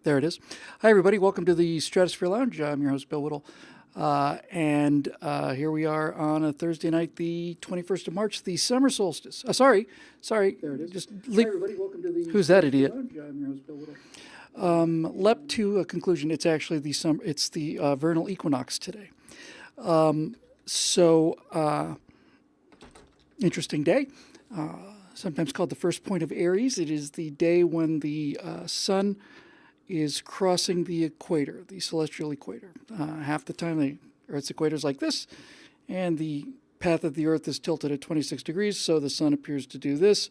There it is. Hi, everybody. Welcome to the Stratosphere Lounge. I'm your host, Bill Whittle. And here we are on a Thursday night, the 21st of March, the summer solstice. Sorry. There it is. Just Hi, everybody. Welcome to the Who's that idiot? Lounge. I'm your host, Bill Whittle. Leapt to a conclusion. It's actually it's the vernal equinox today. Interesting day. Sometimes called the first point of Aries. It is the day when the sun is crossing the equator, the celestial equator. Half the time the Earth's equator is like this, and the path of the Earth is tilted at 26 degrees, so the sun appears to do this.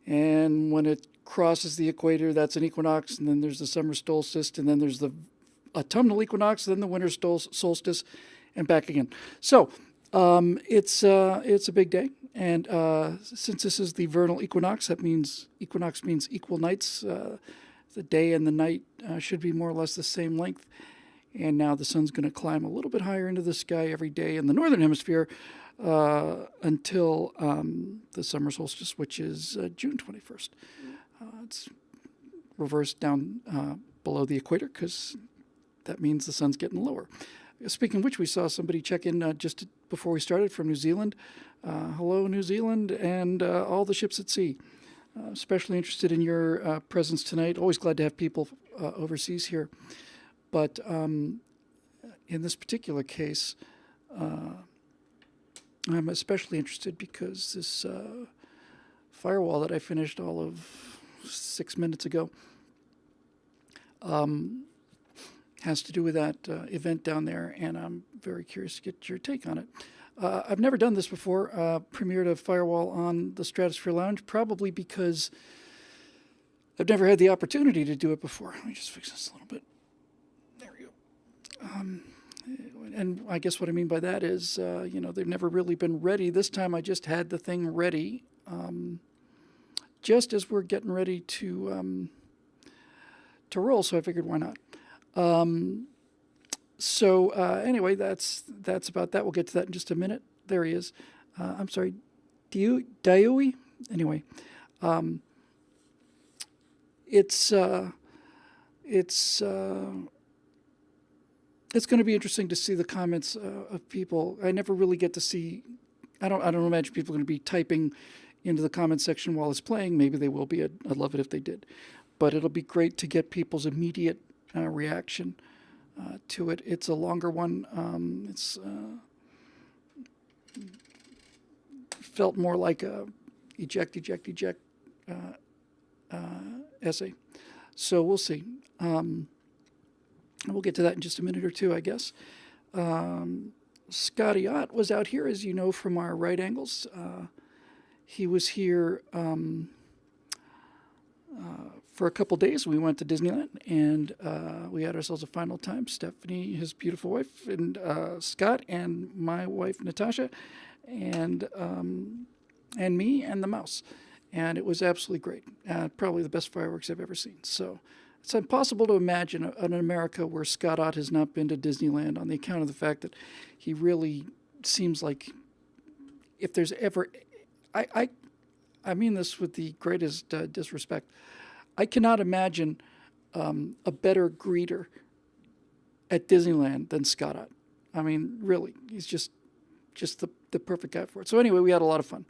And when it crosses the equator, that's an equinox, and then there's the summer solstice, and then there's the autumnal equinox, then the winter solstice, and back again. So it's a big day, and since this is the vernal equinox, that means equinox means equal nights. The day and the night should be more or less the same length. And now the sun's going to climb a little bit higher into the sky every day in the northern hemisphere until the summer solstice, which is June 21st. It's reversed down below the equator because that means the sun's getting lower. Speaking of which, we saw somebody check in just before we started from New Zealand. Hello, New Zealand, and all the ships at sea. Especially interested in your presence tonight. Always glad to have people overseas here. But in this particular case, I'm especially interested because this Firewall that I finished all of 6 minutes ago has to do with that event down there, and I'm very curious to get your take on it. I've never done this before, premiered a Firewall on the Stratosphere Lounge, probably because I've never had the opportunity to do it before. Let me just fix this a little bit. There we go. And I guess what I mean by that is, they've never really been ready. This time I just had the thing ready, just as we're getting ready to roll, so I figured why not. Anyway, that's about that. We'll get to that in just a minute. There he is. I'm sorry, Daiui? Anyway, it's going to be interesting to see the comments of people. I never really get to see. I don't imagine people are going to be typing into the comment section while it's playing. Maybe they will be. I'd love it if they did, but it'll be great to get people's immediate reaction to it. It's a longer one. It's felt more like a eject essay. So we'll see. We'll get to that in just a minute or two, I guess. Scotty Ott was out here, as you know, from our right angles. He was here for a couple days. We went to Disneyland, and we had ourselves a final time. Stephanie, his beautiful wife, and Scott, and my wife Natasha, and me, and the mouse. And it was absolutely great. Probably the best fireworks I've ever seen. So it's impossible to imagine an America where Scott Ott has not been to Disneyland, on the account of the fact that he really seems like, if there's ever, I mean this with the greatest disrespect, I cannot imagine a better greeter at Disneyland than Scott Ott. I mean, really, he's just the perfect guy for it. So anyway, we had a lot of fun.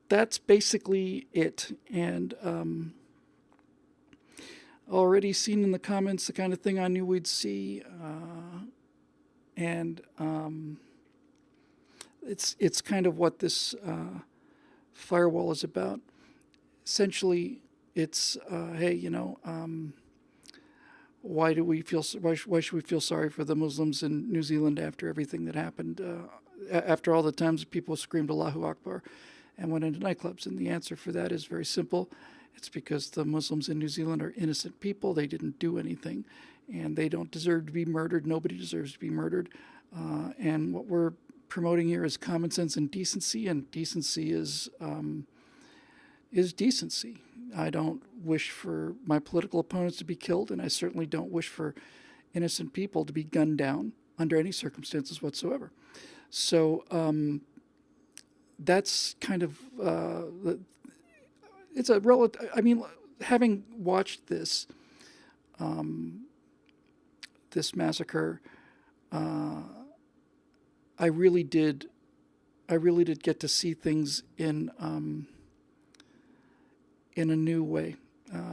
That's basically it. And already seen in the comments the kind of thing I knew we'd see. It's kind of what this Firewall is about. Essentially, it's why should we feel sorry for the Muslims in New Zealand after everything that happened? After all the times people screamed Allahu Akbar and went into nightclubs, and the answer for that is very simple. It's because the Muslims in New Zealand are innocent people. They didn't do anything, and they don't deserve to be murdered. Nobody deserves to be murdered. And what we're promoting here is common sense and decency is decency. I don't wish for my political opponents to be killed, and I certainly don't wish for innocent people to be gunned down under any circumstances whatsoever. So that's kind of it's a relative. I mean, having watched this this massacre, I really did get to see things in a new way.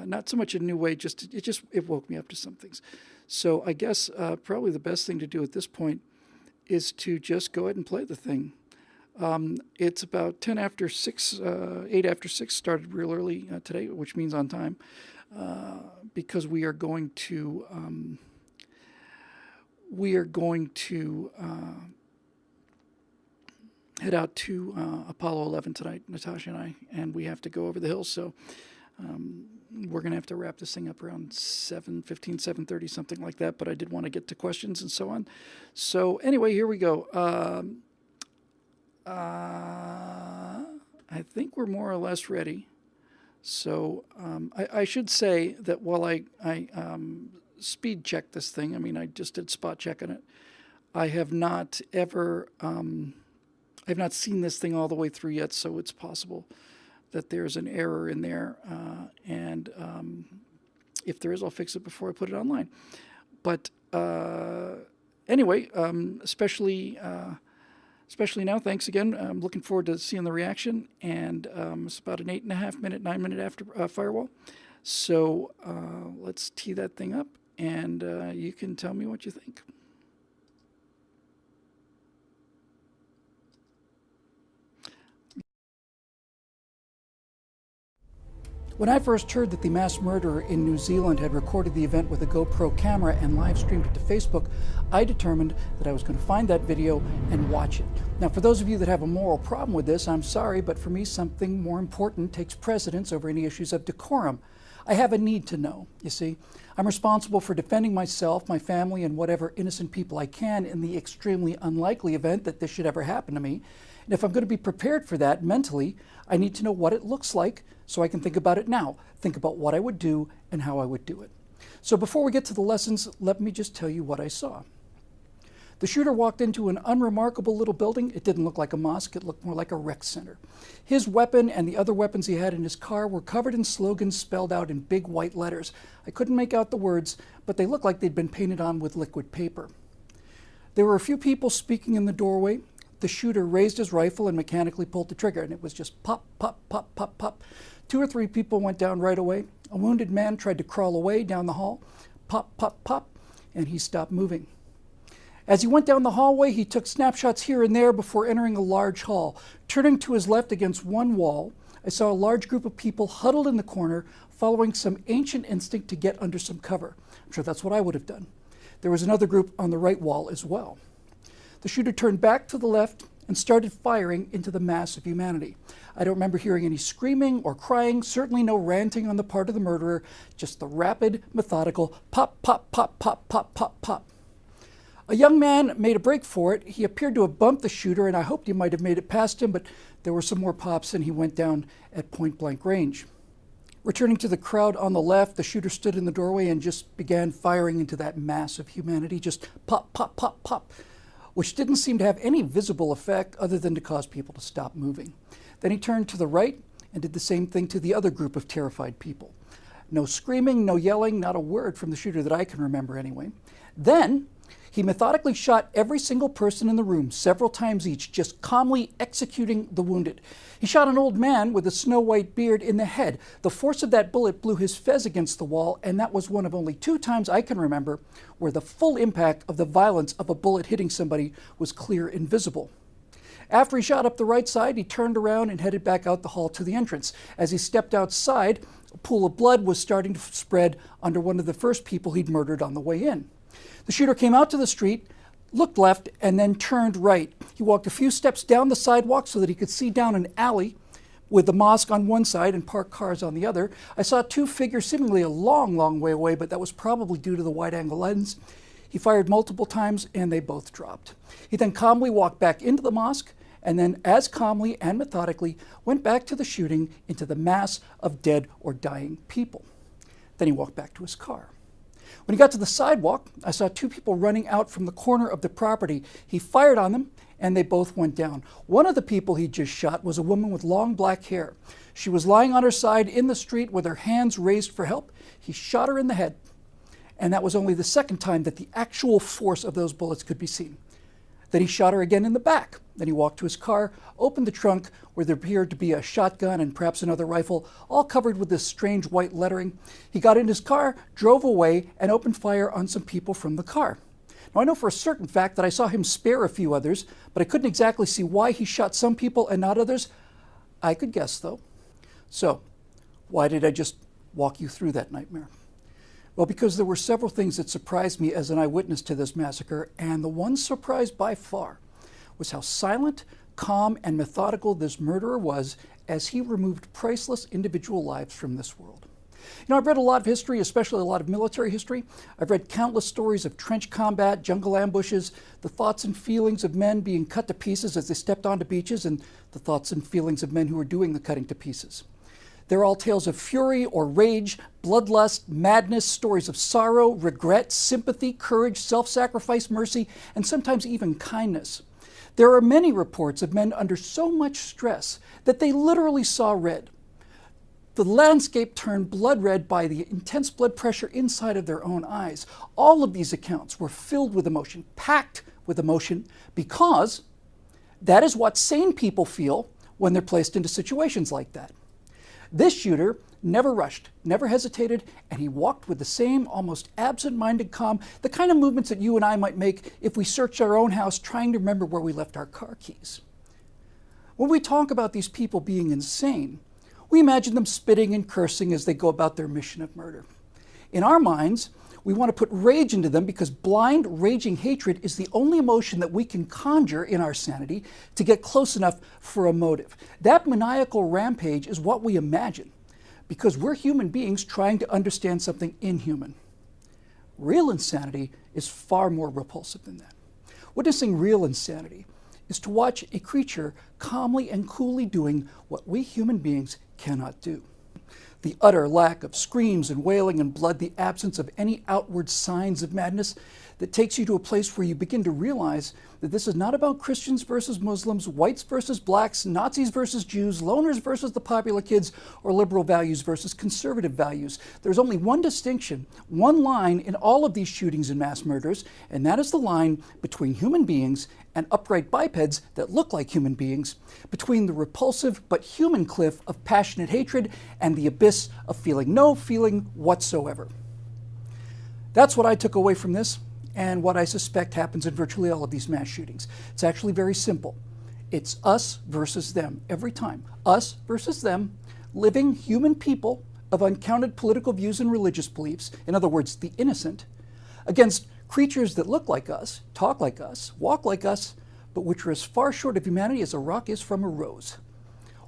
Not so much a new way, it woke me up to some things. So I guess probably the best thing to do at this point is to just go ahead and play the thing. It's about 10 after 6, 8 after 6, started real early today, which means on time, because we are going to head out to Apollo 11 tonight, Natasha and I, and we have to go over the hills. So we're going to have to wrap this thing up around 7:15, 7:30, something like that. But I did want to get to questions and so on. So anyway, here we go. I think we're more or less ready. So I should say that while I speed checked this thing, I mean, I just did spot check on it. I have not ever, I've not seen this thing all the way through yet, so it's possible that there's an error in there. And if there is, I'll fix it before I put it online. But anyway, especially now, thanks again. I'm looking forward to seeing the reaction. And it's about an 8.5 minute, 9 minute after Firewall. So let's tee that thing up, and you can tell me what you think. When I first heard that the mass murderer in New Zealand had recorded the event with a GoPro camera and live streamed it to Facebook, I determined that I was going to find that video and watch it. Now, for those of you that have a moral problem with this, I'm sorry, but for me, something more important takes precedence over any issues of decorum. I have a need to know, you see. I'm responsible for defending myself, my family, and whatever innocent people I can in the extremely unlikely event that this should ever happen to me. And if I'm going to be prepared for that mentally, I need to know what it looks like so I can think about it now, think about what I would do and how I would do it. So before we get to the lessons, let me just tell you what I saw. The shooter walked into an unremarkable little building. It didn't look like a mosque, it looked more like a rec center. His weapon and the other weapons he had in his car were covered in slogans spelled out in big white letters. I couldn't make out the words, but they looked like they'd been painted on with liquid paper. There were a few people speaking in the doorway. The shooter raised his rifle and mechanically pulled the trigger, and it was just pop, pop, pop, pop, pop. 2 or 3 people went down right away. A wounded man tried to crawl away down the hall. Pop, pop, pop, and he stopped moving. As he went down the hallway, he took snapshots here and there before entering a large hall. Turning to his left against one wall, I saw a large group of people huddled in the corner, following some ancient instinct to get under some cover. I'm sure that's what I would have done. There was another group on the right wall as well. The shooter turned back to the left and started firing into the mass of humanity. I don't remember hearing any screaming or crying, certainly no ranting on the part of the murderer, just the rapid, methodical pop, pop, pop, pop, pop, pop, pop. A young man made a break for it. He appeared to have bumped the shooter, and I hoped he might have made it past him, but there were some more pops, and he went down at point-blank range. Returning to the crowd on the left, the shooter stood in the doorway and just began firing into that mass of humanity, just pop, pop, pop, pop, which didn't seem to have any visible effect other than to cause people to stop moving. Then he turned to the right and did the same thing to the other group of terrified people. No screaming, no yelling, not a word from the shooter that I can remember anyway. Then he methodically shot every single person in the room several times each, just calmly executing the wounded. He shot an old man with a snow-white beard in the head. The force of that bullet blew his fez against the wall, and that was one of only 2 times I can remember where the full impact of the violence of a bullet hitting somebody was clear and visible. After he shot up the right side, he turned around and headed back out the hall to the entrance. As he stepped outside, a pool of blood was starting to spread under one of the first people he'd murdered on the way in. The shooter came out to the street, looked left, and then turned right. He walked a few steps down the sidewalk so that he could see down an alley with the mosque on one side and parked cars on the other. I saw 2 figures seemingly a long, long way away, but that was probably due to the wide-angle lens. He fired multiple times, and they both dropped. He then calmly walked back into the mosque, and then as calmly and methodically went back to the shooting into the mass of dead or dying people. Then he walked back to his car. When he got to the sidewalk, I saw two people running out from the corner of the property. He fired on them, and they both went down. One of the people he just shot was a woman with long black hair. She was lying on her side in the street with her hands raised for help. He shot her in the head, and that was only the second time that the actual force of those bullets could be seen. Then he shot her again in the back. Then he walked to his car, opened the trunk where there appeared to be a shotgun and perhaps another rifle, all covered with this strange white lettering. He got in his car, drove away, and opened fire on some people from the car. Now, I know for a certain fact that I saw him spare a few others, but I couldn't exactly see why he shot some people and not others. I could guess, though. So, why did I just walk you through that nightmare? Well, because there were several things that surprised me as an eyewitness to this massacre, and the one surprise by far was how silent, calm, and methodical this murderer was as he removed priceless individual lives from this world. You know, I've read a lot of history, especially a lot of military history. I've read countless stories of trench combat, jungle ambushes, the thoughts and feelings of men being cut to pieces as they stepped onto beaches, and the thoughts and feelings of men who were doing the cutting to pieces. They're all tales of fury or rage, bloodlust, madness, stories of sorrow, regret, sympathy, courage, self-sacrifice, mercy, and sometimes even kindness. There are many reports of men under so much stress that they literally saw red. The landscape turned blood red by the intense blood pressure inside of their own eyes. All of these accounts were filled with emotion, packed with emotion, because that is what sane people feel when they're placed into situations like that. This shooter never rushed, never hesitated, and he walked with the same almost absent-minded calm, the kind of movements that you and I might make if we searched our own house trying to remember where we left our car keys. When we talk about these people being insane, we imagine them spitting and cursing as they go about their mission of murder. In our minds, we want to put rage into them because blind, raging hatred is the only emotion that we can conjure in our sanity to get close enough for a motive. That maniacal rampage is what we imagine because we're human beings trying to understand something inhuman. Real insanity is far more repulsive than that. Witnessing real insanity is to watch a creature calmly and coolly doing what we human beings cannot do. The utter lack of screams and wailing and blood, the absence of any outward signs of madness that takes you to a place where you begin to realize that this is not about Christians versus Muslims, whites versus blacks, Nazis versus Jews, loners versus the popular kids, or liberal values versus conservative values. There's only one distinction, one line in all of these shootings and mass murders, and that is the line between human beings and upright bipeds that look like human beings, between the repulsive but human cliff of passionate hatred and the abyss of feeling no feeling whatsoever. That's what I took away from this, and what I suspect happens in virtually all of these mass shootings. It's actually very simple. It's us versus them every time. Us versus them, living human people of uncounted political views and religious beliefs, in other words, the innocent, against creatures that look like us, talk like us, walk like us, but which are as far short of humanity as a rock is from a rose.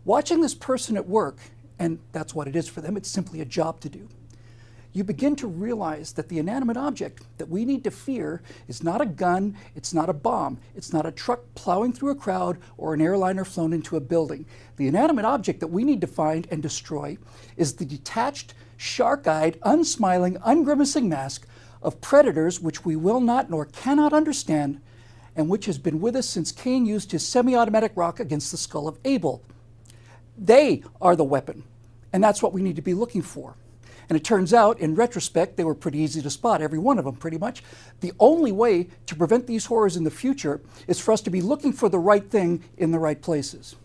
Watching this person at work, and that's what it is for them, it's simply a job to do, you begin to realize that the inanimate object that we need to fear is not a gun, it's not a bomb, it's not a truck plowing through a crowd or an airliner flown into a building. The inanimate object that we need to find and destroy is the detached, shark-eyed, unsmiling, ungrimacing mask of predators which we will not nor cannot understand, and which has been with us since Cain used his semi-automatic rock against the skull of Abel. They are the weapon, and that's what we need to be looking for. And it turns out, in retrospect, they were pretty easy to spot, every one of them pretty much. The only way to prevent these horrors in the future is for us to be looking for the right thing in the right places.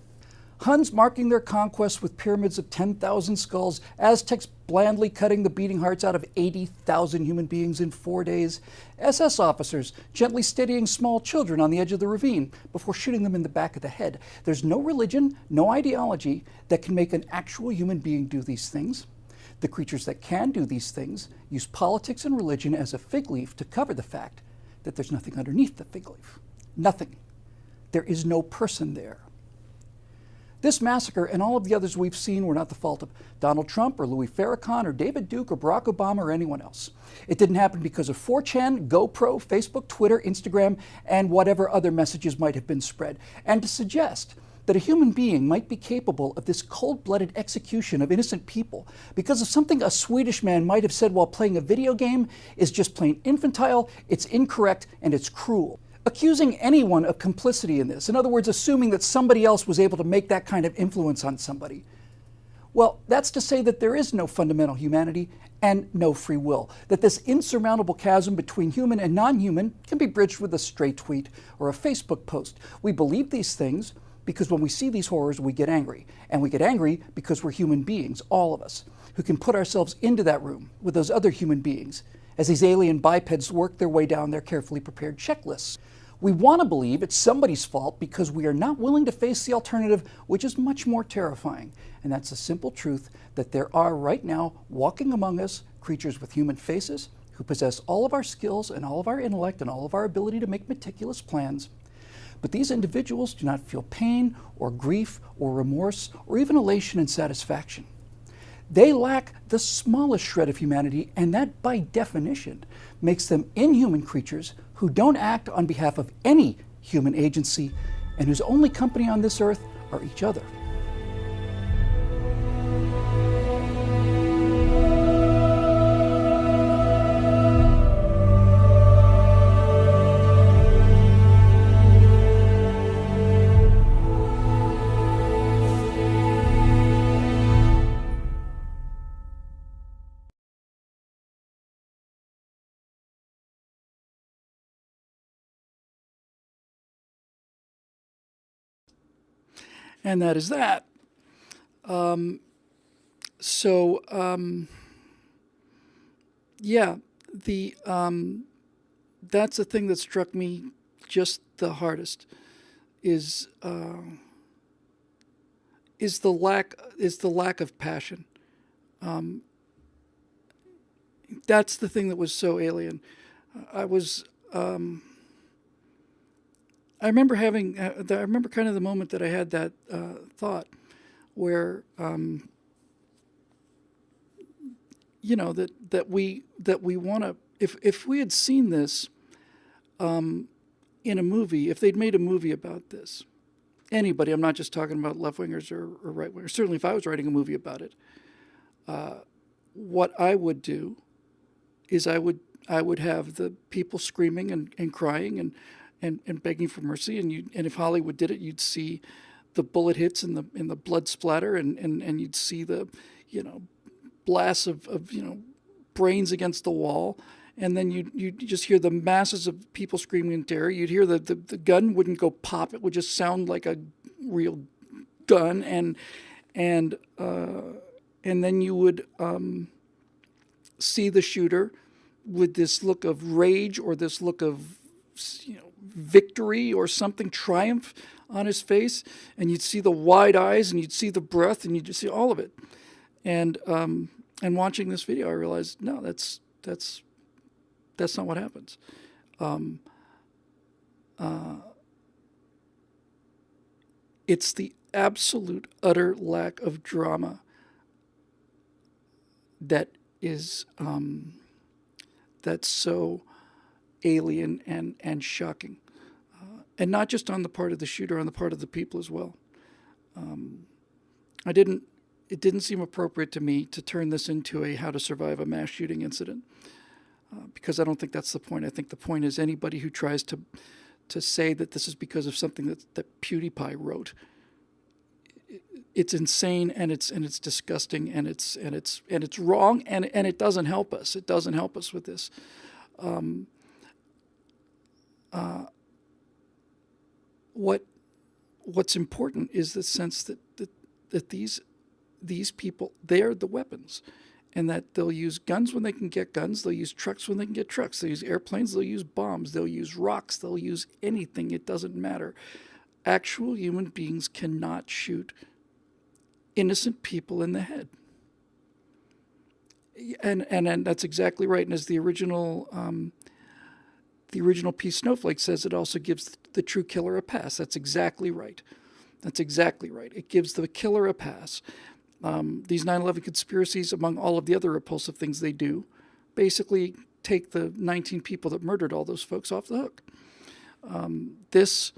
Huns marking their conquests with pyramids of 10,000 skulls, Aztecs blandly cutting the beating hearts out of 80,000 human beings in 4 days, SS officers gently steadying small children on the edge of the ravine before shooting them in the back of the head. There's no religion, no ideology that can make an actual human being do these things. The creatures that can do these things use politics and religion as a fig leaf to cover the fact that there's nothing underneath the fig leaf. Nothing. There is no person there. This massacre and all of the others we've seen were not the fault of Donald Trump or Louis Farrakhan or David Duke or Barack Obama or anyone else. It didn't happen because of 4chan, GoPro, Facebook, Twitter, Instagram, and whatever other messages might have been spread. And to suggest that a human being might be capable of this cold-blooded execution of innocent people because of something a Swedish man might have said while playing a video game is just plain infantile, it's incorrect, and it's cruel. Accusing anyone of complicity in this, in other words, assuming that somebody else was able to make that kind of influence on somebody, well, that's to say that there is no fundamental humanity and no free will, that this insurmountable chasm between human and non-human can be bridged with a stray tweet or a Facebook post. We believe these things because when we see these horrors, we get angry. And we get angry because we're human beings, all of us, who can put ourselves into that room with those other human beings as these alien bipeds work their way down their carefully prepared checklists. We want to believe it's somebody's fault because we are not willing to face the alternative, which is much more terrifying. And that's the simple truth that there are right now, walking among us, creatures with human faces who possess all of our skills and all of our intellect and all of our ability to make meticulous plans. But these individuals do not feel pain or grief or remorse or even elation and satisfaction. They lack the smallest shred of humanity, and that, by definition, makes them inhuman creatures who don't act on behalf of any human agency and whose only company on this earth are each other. And that is that. Yeah, that's the thing that struck me just the hardest is the lack of passion. That's the thing that was so alien. I remember kind of the moment that I had that thought where, that we want to, if we had seen this in a movie, if they'd made a movie about this, anybody, I'm not just talking about left-wingers or right-wingers, certainly if I was writing a movie about it, what I would do is I would have the people screaming and crying and begging for mercy, and if Hollywood did it, you'd see the bullet hits and the blood splatter, and you'd see the blasts of brains against the wall, and then you just hear the masses of people screaming in terror. You'd hear the gun wouldn't go pop; it would just sound like a real gun, and then you would see the shooter with this look of rage or this look of victory or something, triumph on his face, and you'd see the wide eyes and you'd see the breath and you'd just see all of it. And watching this video, I realized, no, that's not what happens. It's the absolute utter lack of drama that is that's so alien and shocking, and not just on the part of the shooter, on the part of the people as well. It didn't seem appropriate to me to turn this into a how to survive a mass shooting incident, because I don't think that's the point. I think the point is anybody who tries to say that this is because of something that PewDiePie wrote, it's insane and it's disgusting and it's wrong and it doesn't help us. It doesn't help us with this. What's important is the sense that these people, they're the weapons, and that they'll use guns when they can get guns, they'll use trucks when they can get trucks, they'll use airplanes, they'll use bombs, they'll use rocks, they'll use anything, it doesn't matter. Actual human beings cannot shoot innocent people in the head. And that's exactly right. And as the original piece Snowflake says, it also gives the true killer a pass. That's exactly right. That's exactly right. It gives the killer a pass. These 9/11 conspiracies, among all of the other repulsive things they do, basically take the 19 people that murdered all those folks off the hook. This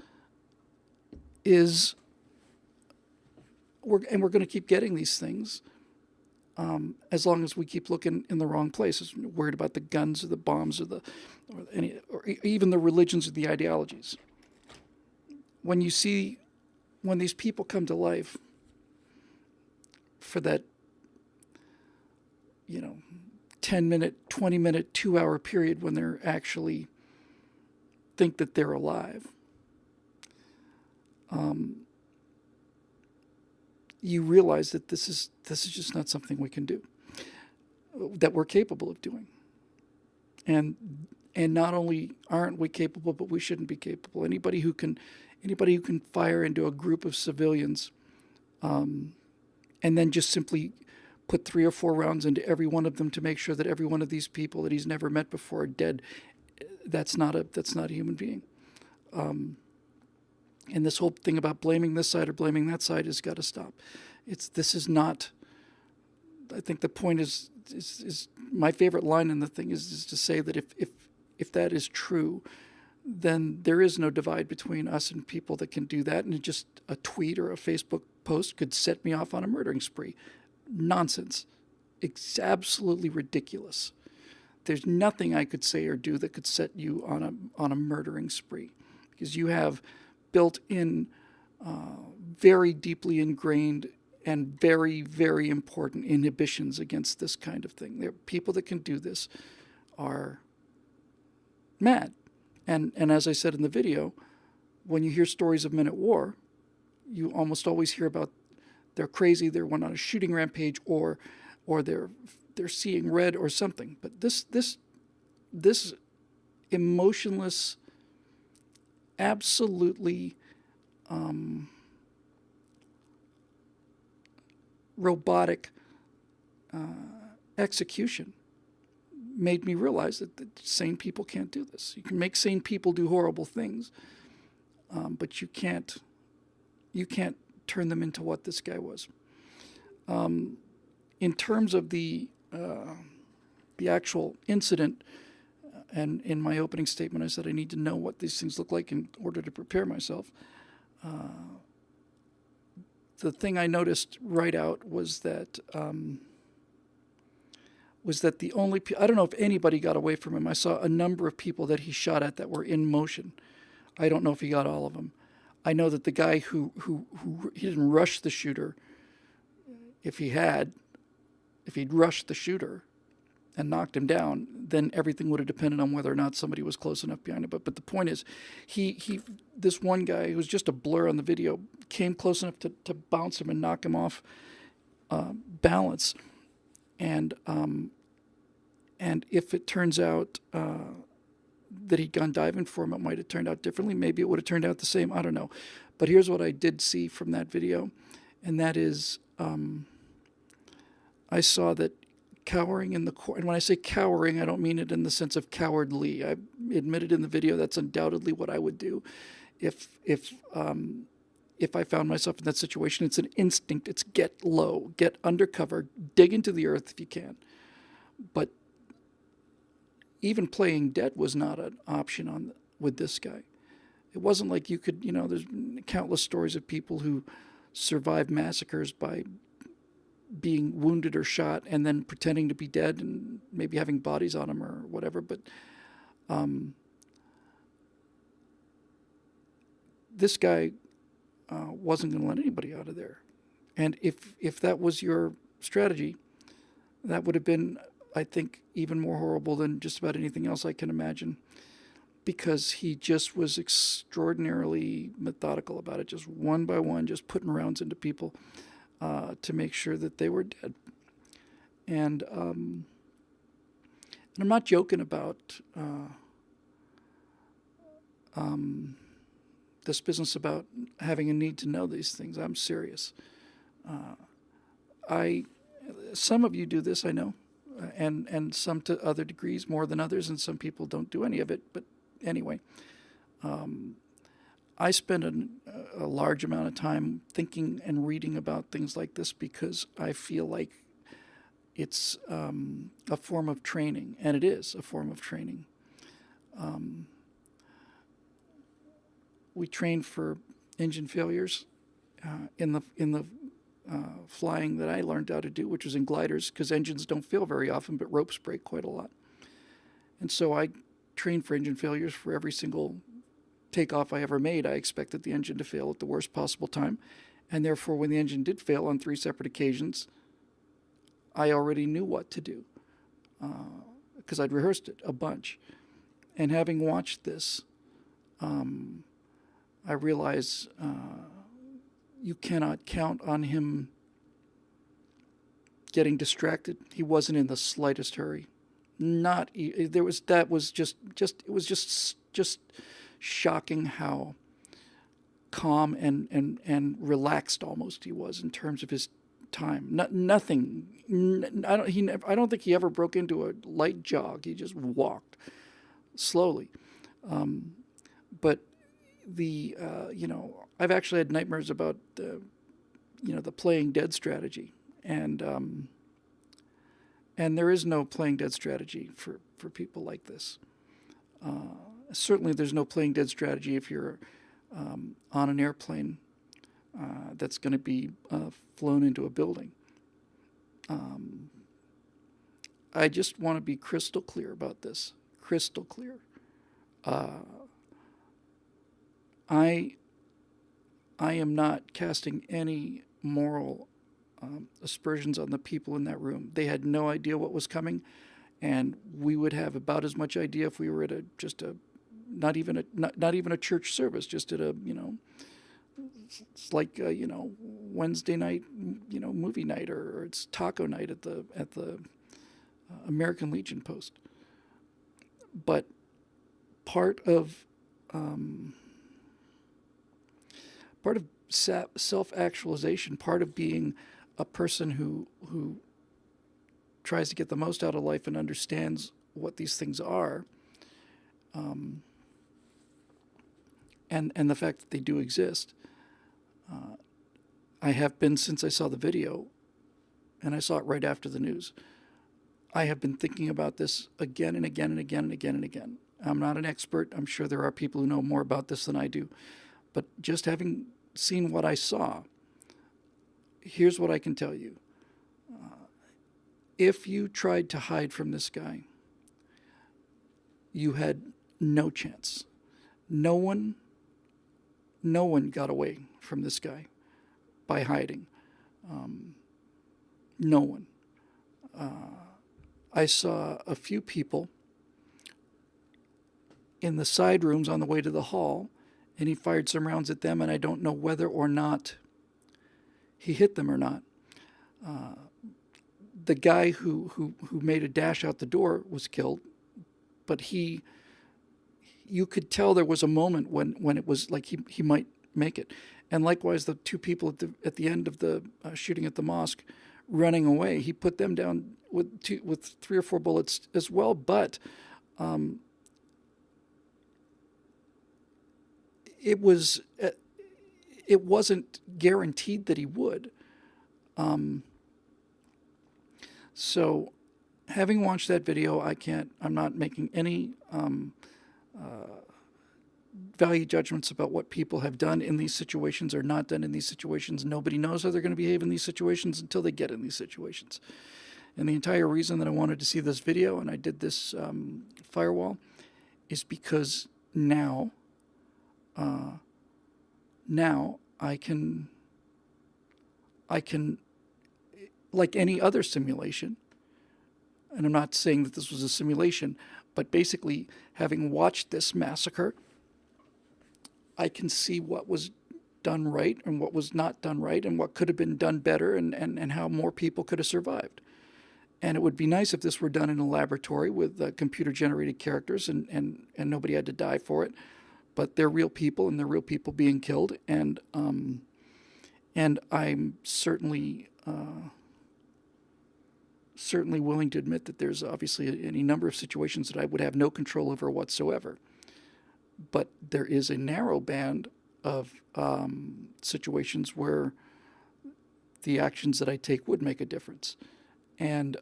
is we're going to keep getting these things as long as we keep looking in the wrong places, worried about the guns or the bombs or or even the religions or the ideologies. When these people come to life for that, 10-minute, 20-minute, 2-hour period when they're actually think that they're alive, you realize that this is just not something we can do, that we're capable of doing. And not only aren't we capable, but we shouldn't be capable. Anybody who can fire into a group of civilians and then just simply put 3 or 4 rounds into every one of them to make sure that every one of these people that he's never met before are dead, that's not a human being. And this whole thing about blaming this side or blaming that side has got to stop. This is not. I think the point is my favorite line in the thing is to say that if that is true, then there is no divide between us and people that can do that, and just a tweet or a Facebook post could set me off on a murdering spree. Nonsense. It's absolutely ridiculous. There's nothing I could say or do that could set you on a murdering spree, because you have built-in, very deeply ingrained and very, very important inhibitions against this kind of thing. There are people that can do this are mad. And as I said in the video, when you hear stories of men at war, you almost always hear about they're crazy, they went on a shooting rampage, or they're seeing red or something. But this emotionless, absolutely robotic execution made me realize that sane people can't do this. You can make sane people do horrible things, but you can't turn them into what this guy was. In terms of the actual incident, and in my opening statement I said I need to know what these things look like in order to prepare myself. The thing I noticed right out was that the only I don't know if anybody got away from him. I saw a number of people that he shot at that were in motion. I don't know if he got all of them. I know that the guy who he didn't rush the shooter. If he'd rushed the shooter and knocked him down, then everything would have depended on whether or not somebody was close enough behind him. But the point is, this one guy who was just a blur on the video came close enough to bounce him and knock him off balance. And if it turns out that he'd gone diving for him, it might have turned out differently. Maybe it would have turned out the same. I don't know. But here's what I did see from that video, and that is I saw that cowering in the corner, and when I say cowering, I don't mean it in the sense of cowardly. I admitted in the video that's undoubtedly what I would do if I found myself in that situation. It's an instinct. It's get low, get under cover, dig into the earth if you can. But even playing dead was not an option with this guy. It wasn't like you could, there's countless stories of people who survived massacres by being wounded or shot and then pretending to be dead and maybe having bodies on them or whatever. But this guy wasn't going to let anybody out of there. And if that was your strategy, that would have been, I think, even more horrible than just about anything else I can imagine, because he just was extraordinarily methodical about it, just one by one, just putting rounds into people to make sure that they were dead. And I'm not joking about this business about having a need to know these things. I'm serious. Some of you do this, I know, and some to other degrees more than others, and some people don't do any of it. But anyway, I spend a large amount of time thinking and reading about things like this because I feel like it's a form of training, and it is a form of training. We train for engine failures in the flying that I learned how to do, which was in gliders, because engines don't fail very often, but ropes break quite a lot. And so I trained for engine failures for every single takeoff I ever made. I expected the engine to fail at the worst possible time. And therefore, when the engine did fail on 3 separate occasions, I already knew what to do because I'd rehearsed it a bunch. And having watched this, I realize you cannot count on him getting distracted. He wasn't in the slightest hurry. It was just shocking how calm and relaxed almost he was in terms of his time. Nothing. I don't think he ever broke into a light jog. He just walked slowly. But I've actually had nightmares about the playing dead strategy, and there is no playing dead strategy for people like this. Certainly, there's no playing dead strategy if you're on an airplane that's going to be flown into a building. I just want to be crystal clear about this. Crystal clear. I am not casting any moral aspersions on the people in that room. They had no idea what was coming, and we would have about as much idea if we were at not even a church service, just at it's like Wednesday night, movie night, or it's taco night at the American Legion post. But part of self-actualization, part of being a person who tries to get the most out of life and understands what these things are, and the fact that they do exist. I have been, since I saw the video, and I saw it right after the news, I have been thinking about this again and again and again and again and again. I'm not an expert. I'm sure there are people who know more about this than I do. But just having seen what I saw, here's what I can tell you. If you tried to hide from this guy, you had no chance. No one got away from this guy by hiding. No one. I saw a few people in the side rooms on the way to the hall, and he fired some rounds at them, and I don't know whether or not he hit them or not. The guy who made a dash out the door was killed, but you could tell there was a moment when it was like he might make it. And likewise, the 2 people at the end of the shooting at the mosque running away, he put them down with 3 or 4 bullets as well, but it wasn't guaranteed that he would. So having watched that video, I'm not making any value judgments about what people have done in these situations or not done in these situations. Nobody knows how they're going to behave in these situations until they get in these situations. And the entire reason that I wanted to see this video and I did this Firewall is because now I can, like any other simulation, and I'm not saying that this was a simulation, but basically having watched this massacre, I can see what was done right and what was not done right and what could have been done better and how more people could have survived. And it would be nice if this were done in a laboratory with computer-generated characters and nobody had to die for it. But they're real people, and they're real people being killed. And I'm certainly willing to admit that there's obviously any number of situations that I would have no control over whatsoever. But there is a narrow band of situations where the actions that I take would make a difference. And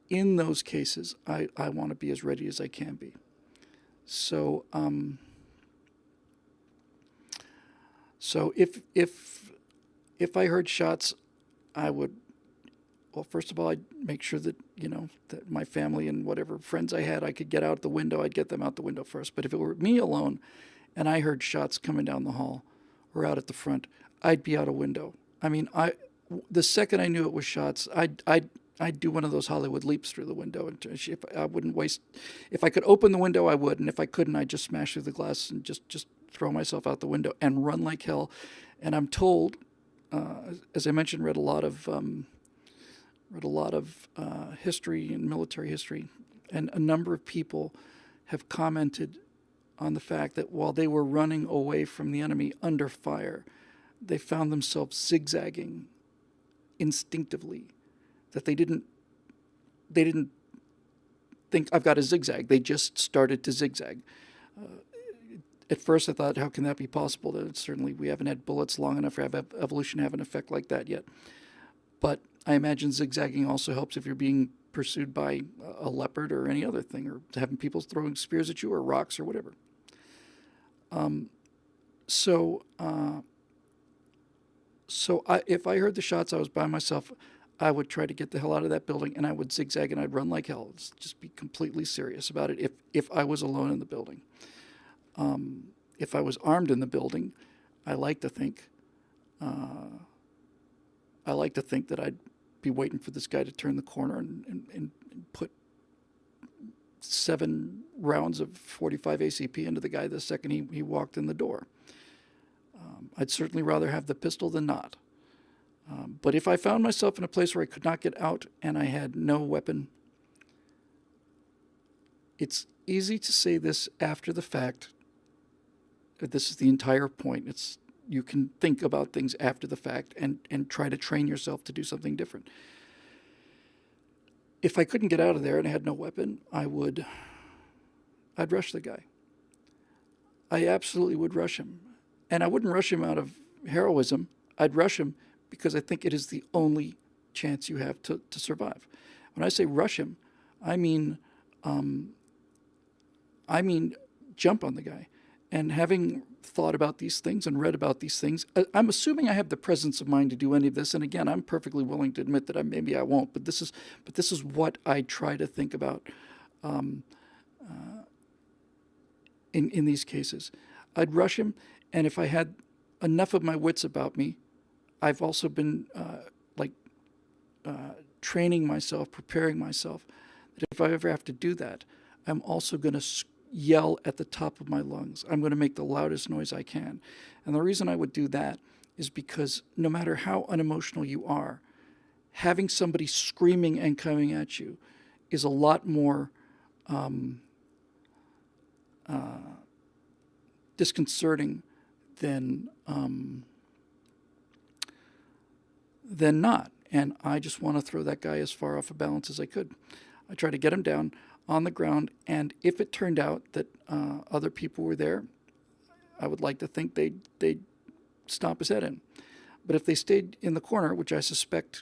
in those cases, I want to be as ready as I can be. So So if I heard shots, I would, well, first of all, I'd make sure that, that my family and whatever friends I had, I could get out the window. I'd get them out the window first. But if it were me alone and I heard shots coming down the hall or out at the front, I'd be out a window. I mean, the second I knew it was shots, I'd do one of those Hollywood leaps through the window. And if I wouldn't waste, if I could open the window, I would. And if I couldn't, I'd just smash through the glass and just throw myself out the window and run like hell. And I'm told, as I mentioned, read a lot of history and military history, and a number of people have commented on the fact that while they were running away from the enemy under fire, they found themselves zigzagging instinctively. That they didn't think, I've got to zigzag. They just started to zigzag. At first I thought, how can that be possible? That certainly we haven't had bullets long enough for evolution to have an effect like that yet. But I imagine zigzagging also helps if you're being pursued by a leopard or any other thing, or having people throwing spears at you or rocks or whatever. If I heard the shots, I was by myself, I would try to get the hell out of that building, and I would zigzag and I'd run like hell. Just be completely serious about it if I was alone in the building. If I was armed in the building, I like to think that I'd be waiting for this guy to turn the corner and put 7 rounds of 45 ACP into the guy the second he walked in the door. I'd certainly rather have the pistol than not. But if I found myself in a place where I could not get out and I had no weapon, it's easy to say this after the fact. This is the entire point. You can think about things after the fact and try to train yourself to do something different. If I couldn't get out of there and I had no weapon, I'd rush the guy. I absolutely would rush him. And I wouldn't rush him out of heroism. I'd rush him because I think it is the only chance you have to survive. When I say rush him, I mean jump on the guy. And having thought about these things and read about these things, I'm assuming I have the presence of mind to do any of this. And again, I'm perfectly willing to admit that maybe I won't. But this is what I try to think about in these cases. I'd rush him, and if I had enough of my wits about me, I've also been training myself, preparing myself, that if I ever have to do that, I'm also going to yell at the top of my lungs. I'm going to make the loudest noise I can. And the reason I would do that is because no matter how unemotional you are, having somebody screaming and coming at you is a lot more disconcerting than not. And I just want to throw that guy as far off of balance as I could. I try to get him down on the ground, and if it turned out that other people were there, I would like to think they'd stomp his head in. But if they stayed in the corner, which I suspect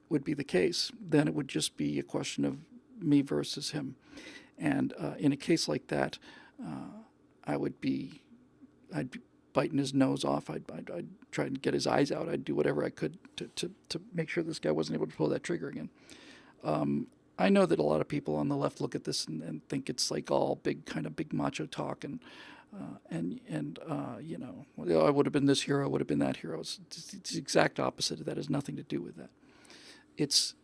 would be the case, then it would just be a question of me versus him. And in a case like that, I'd be biting his nose off. I'd try and get his eyes out. I'd do whatever I could to make sure this guy wasn't able to pull that trigger again. I know that a lot of people on the left look at this and think it's like all big macho talk and well, I would have been this hero, I would have been that hero. It's the exact opposite of that. It has nothing to do with that. It's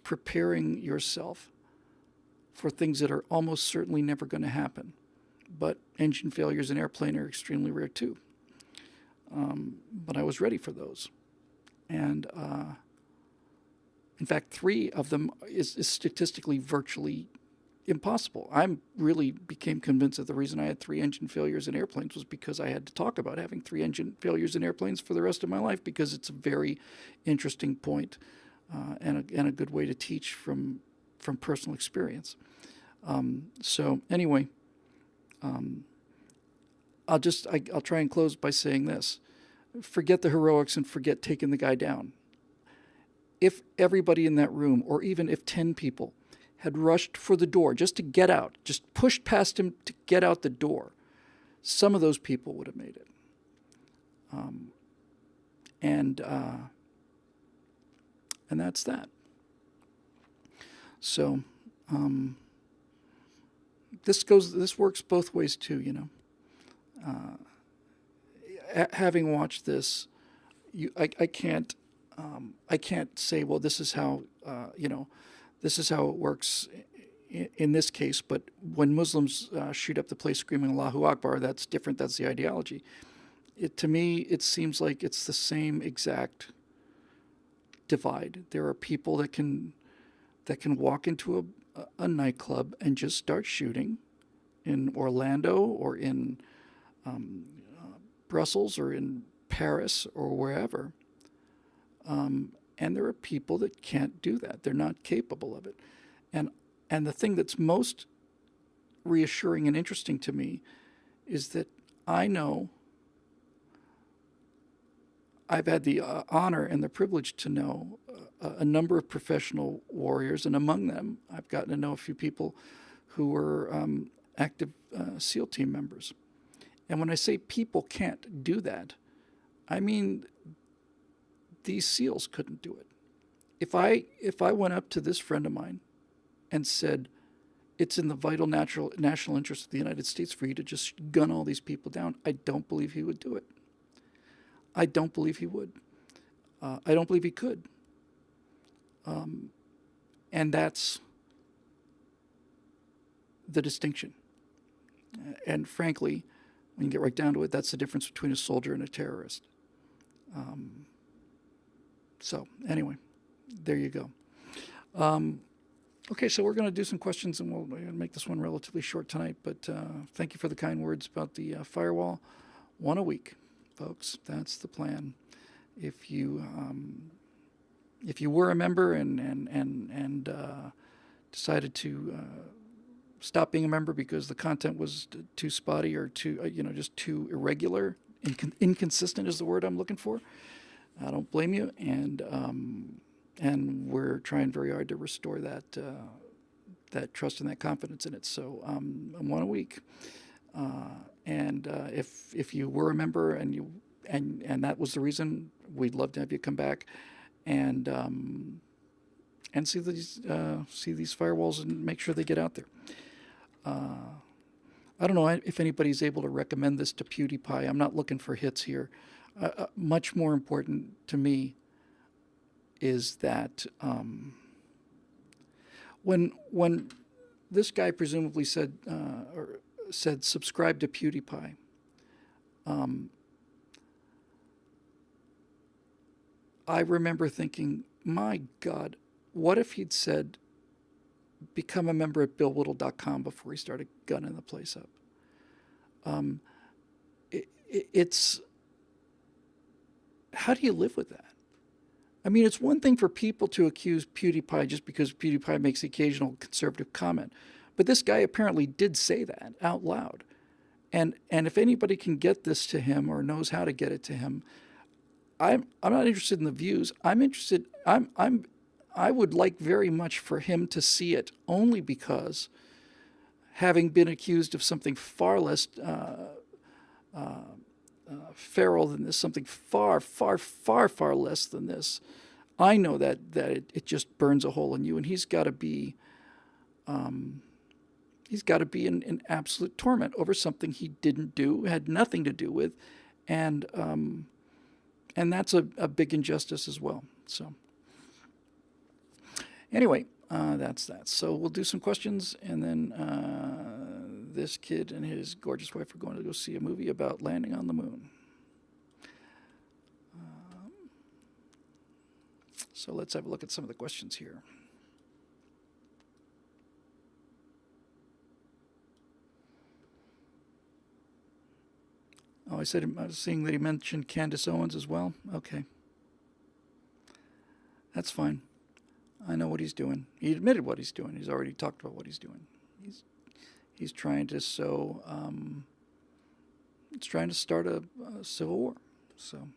preparing yourself for things that are almost certainly never going to happen. But engine failures in an airplane are extremely rare too. But I was ready for those. And in fact, 3 of them is statistically virtually impossible. I really became convinced that the reason I had 3 engine failures in airplanes was because I had to talk about having 3 engine failures in airplanes for the rest of my life, because it's a very interesting point and a good way to teach from personal experience. So anyway, I'll try and close by saying this. Forget the heroics and forget taking the guy down. If everybody in that room, or even if 10 people, had rushed for the door just to get out, just pushed past him to get out the door, some of those people would have made it. And that's that. So this works both ways too, you know. Having watched this, I can't say, well, this is how this is how it works in this case. But when Muslims shoot up the place screaming Allahu Akbar, that's different. That's the ideology. To me, it seems like it's the same exact divide. There are people that can walk into a nightclub and just start shooting in Orlando or in Brussels or in Paris or wherever. And there are people that can't do that. They're not capable of it. And the thing that's most reassuring and interesting to me is that I know I've had the honor and the privilege to know a number of professional warriors, and among them, I've gotten to know a few people who were active SEAL team members. And when I say people can't do that, I mean these SEALs couldn't do it. If I went up to this friend of mine and said, it's in the vital national interest of the United States for you to just gun all these people down, I don't believe he would do it. I don't believe he would. I don't believe he could. And that's the distinction. And frankly, when you get right down to it, that's the difference between a soldier and a terrorist. So anyway, there you go. Okay, so we're going to do some questions, and we'll make this one relatively short tonight. But thank you for the kind words about the Firewall. One a week, folks. That's the plan. If you were a member and decided to stop being a member because the content was too spotty or too just too irregular, inconsistent is the word I'm looking for, I don't blame you. And we're trying very hard to restore that trust and that confidence in it. So one a week, and if you were a member and that was the reason, we'd love to have you come back and see these firewalls and make sure they get out there. I don't know if anybody's able to recommend this to PewDiePie. I'm not looking for hits here. Much more important to me is that when this guy presumably said subscribe to PewDiePie, I remember thinking, my God, what if he'd said become a member at BillWhittle.com before he started gunning the place up? It's how do you live with that? I mean, it's one thing for people to accuse PewDiePie just because PewDiePie makes the occasional conservative comment, but this guy apparently did say that out loud. And if anybody can get this to him or knows how to get it to him, I'm not interested in the views. I'm interested. I would like very much for him to see it, only because, having been accused of something far less feral than this, something far, far, far, far less than this, I know that it just burns a hole in you, and he's got to be in absolute torment over something he didn't do, had nothing to do with, and that's a big injustice as well. So anyway, that's that. So we'll do some questions, and then this kid and his gorgeous wife are going to go see a movie about landing on the moon. So let's have a look at some of the questions here. Oh, I was seeing that he mentioned Candace Owens as well. Okay. That's fine. I know what he's doing. He admitted what he's doing. He's already talked about what he's doing. He's trying to sow. It's trying to start a civil war. So.